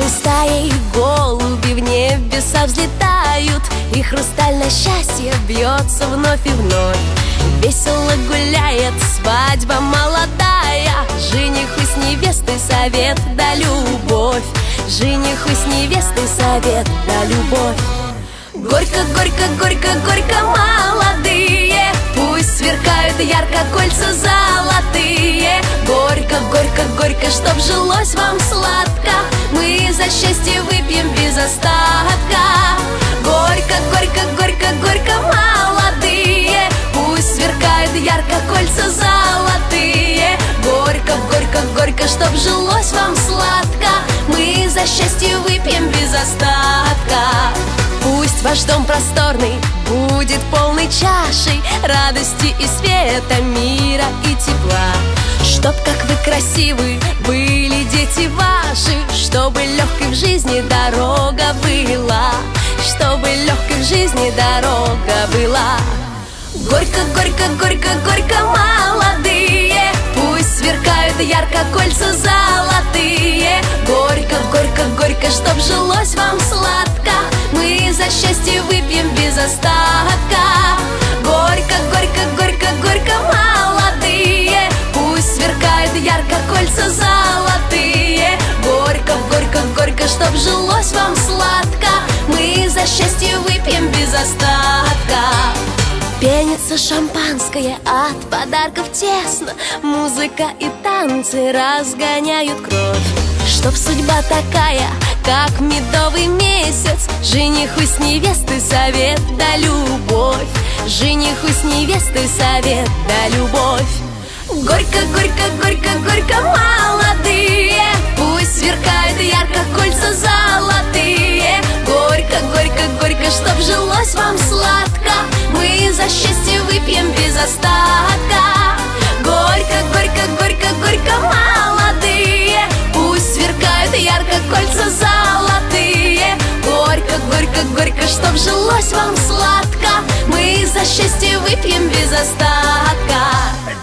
Серой стаей голуби в небеса взлетают, и хрустальное счастье бьется вновь и вновь. Весело гуляет свадьба молодая, жениху с невестой совет да любовь. Жениху с невестой совет да любовь. Горько, горько, горько, горько, молодые, пусть сверкают ярко кольца золотые. Горько, горько, горько, чтоб жилось вам сладко, мы за счастье выпьем без остатка. Горько, горько, горько, горько, молодые, пусть сверкают ярко кольца золотые. Горько, горько, горько, чтоб жилось вам сладко, мы за счастье выпьем без остатка. Пусть ваш дом просторный будет полной чашей радости и света, мира и тепла. Чтоб, как вы красивы, были дети ваши, чтобы легкой в жизни дорога была, чтобы легкой в жизни дорога была. Горько, горько, горько, горько, молодые, пусть сверкают ярко кольца золотые. Горько, горько, горько, чтоб жилось вам сладко, мы за счастье выпьем без остатка. Горько, горько, горько, горько, молодые, пусть сверкают ярко кольца золотые. Горько, горько, горько, чтоб жилось вам сладко, мы за счастье выпьем без остатка. Пенится шампанское, от подарков тесно, музыка и танцы разгоняют кровь. Чтоб судьба такая, как медовый месяц, жениху с невестой совет да любовь. Жениху с невестой совет да любовь. Горько, горько, горько, горько, молодые, пусть сверкают ярко кольца золотые. Горько, горько, горько, чтоб жилось вам сладко, мы за счастье выпьем без остатка. Горько, горько, горько, горько, молодые, пусть сверкают ярко кольца золотые. Горько, горько, горько, чтоб жилось вам сладко, мы за счастье выпьем без остатка.